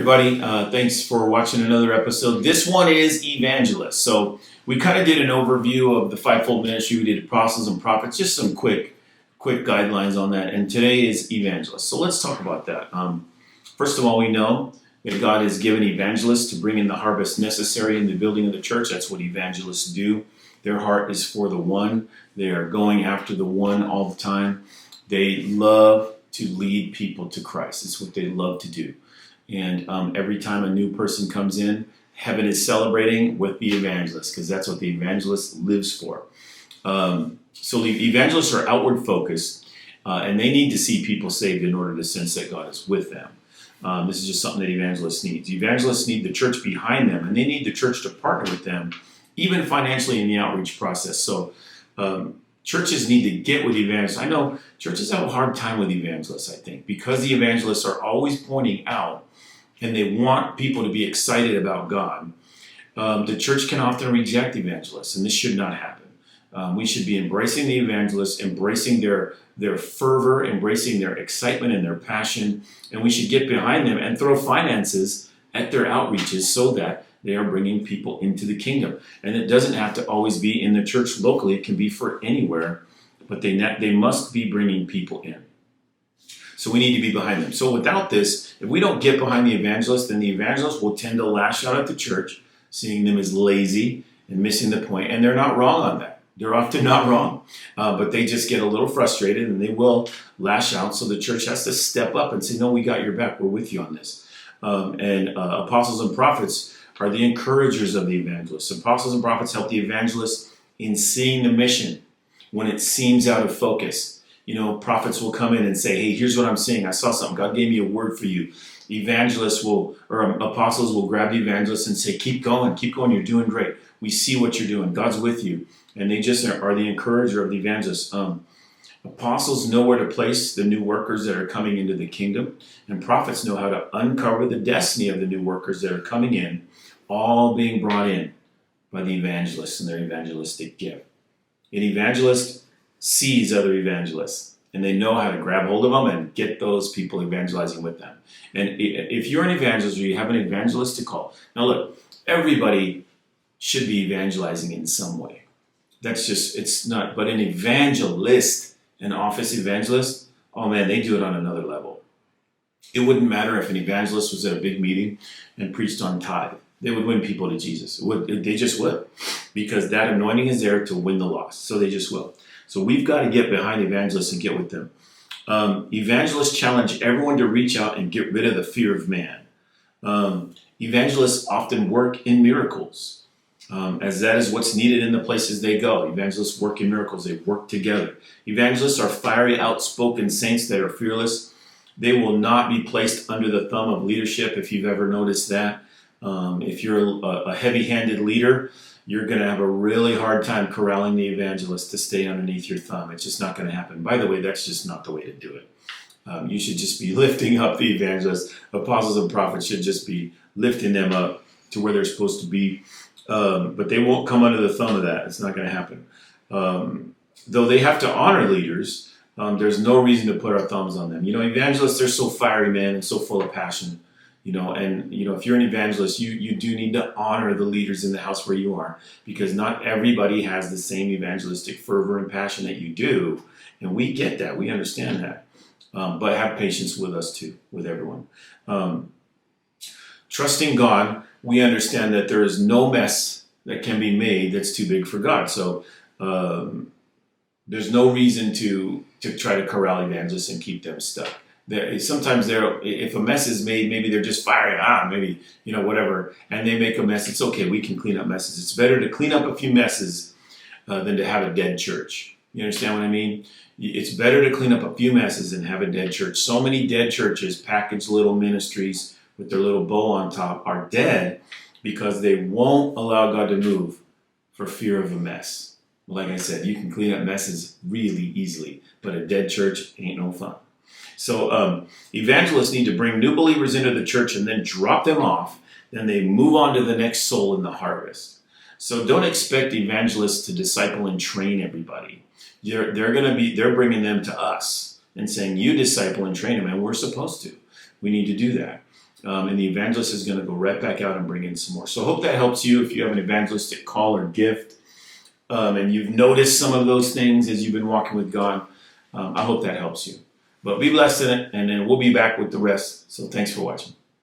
everybody. Thanks for watching another episode. This one is Evangelist. So we kind of did an overview of the fivefold ministry. We did apostles and prophets, just some quick guidelines on that. And today is Evangelist. So let's talk about that. First of all, we know that God has given evangelists to bring in the harvest necessary in the building of the church. That's what evangelists do. Their heart is for the one. They are going after the one all the time. They love to lead people to Christ. It's what they love to do. And every time a new person comes in, heaven is celebrating with the evangelist, because that's what the evangelist lives for. So the evangelists are outward focused, and they need to see people saved in order to sense that God is with them. This is just something that evangelists need. Evangelists need the church behind them, and they need the church to partner with them, even financially in the outreach process. So churches need to get with evangelists. I know churches have a hard time with evangelists, I think, because the evangelists are always pointing out and they want people to be excited about God. The church can often reject evangelists, and this should not happen. We should be embracing the evangelists, embracing their fervor, embracing their excitement and their passion, and we should get behind them and throw finances at their outreaches so that they are bringing people into the kingdom. And it doesn't have to always be in the church locally. It can be for anywhere, but they must be bringing people in. So we need to be behind them. So without this, if we don't get behind the evangelist, then the evangelist will tend to lash out at the church, seeing them as lazy and missing the point. And they're not wrong on that. They're often not wrong, but they just get a little frustrated and they will lash out. So the church has to step up and say, no, we got your back. We're with you on this. Apostles and prophets are the encouragers of the evangelists. Apostles and prophets help the evangelists in seeing the mission when it seems out of focus. You know, prophets will come in and say, hey, here's what I'm seeing. I saw something. God gave me a word for you. Apostles will grab the evangelist and say, keep going. You're doing great. We see what you're doing. God's with you. And they just are the encourager of the evangelists. Apostles know where to place the new workers that are coming into the kingdom. And prophets know how to uncover the destiny of the new workers that are coming in, all being brought in by the evangelists and their evangelistic gift. An evangelist sees other evangelists, and they know how to grab hold of them and get those people evangelizing with them. And if you're an evangelist or you have an evangelist to call, now look, everybody should be evangelizing in some way. That's just, it's not, but an evangelist, an office evangelist, oh man, they do it on another level. It wouldn't matter if an evangelist was at a big meeting and preached on tithe. They would win people to Jesus. They just would, because that anointing is there to win the lost. So they just will. So we've got to get behind evangelists and get with them. Evangelists challenge everyone to reach out and get rid of the fear of man. Evangelists often work in miracles, as that is what's needed in the places they go. Evangelists work in miracles. They work together. Evangelists are fiery, outspoken saints that are fearless. They will not be placed under the thumb of leadership, if you've ever noticed that. If you're a heavy-handed leader, you're going to have a really hard time corralling the evangelist to stay underneath your thumb. It's just not going to happen. By the way, that's just not the way to do it. You should just be lifting up the evangelists. Apostles and prophets should just be lifting them up to where they're supposed to be. But they won't come under the thumb of that. It's not going to happen. Though they have to honor leaders, there's no reason to put our thumbs on them. You know, evangelists, they're so fiery, man, and so full of passion. You know, and you know, if you're an evangelist, you do need to honor the leaders in the house where you are, because not everybody has the same evangelistic fervor and passion that you do, and we get that, we understand that, but have patience with us too, with everyone. Trusting God, we understand that there is no mess that can be made that's too big for God. So there's no reason to try to corral evangelists and keep them stuck. Sometimes if a mess is made, maybe they're just firing, maybe, you know, whatever, and they make a mess. It's okay. We can clean up messes. It's better to clean up a few messes than to have a dead church. You understand what I mean? It's better to clean up a few messes than have a dead church. So many dead churches, packaged little ministries with their little bow on top, are dead because they won't allow God to move for fear of a mess. Like I said, you can clean up messes really easily, but a dead church ain't no fun. So evangelists need to bring new believers into the church and then drop them off. Then they move on to the next soul in the harvest. So don't expect evangelists to disciple and train everybody. They're bringing them to us and saying, you disciple and train them, and we're supposed to. We need to do that. And the evangelist is going to go right back out and bring in some more. So I hope that helps you if you have an evangelistic call or gift, and you've noticed some of those things as you've been walking with God. I hope that helps you. But be blessed in it, and then we'll be back with the rest. So thanks for watching.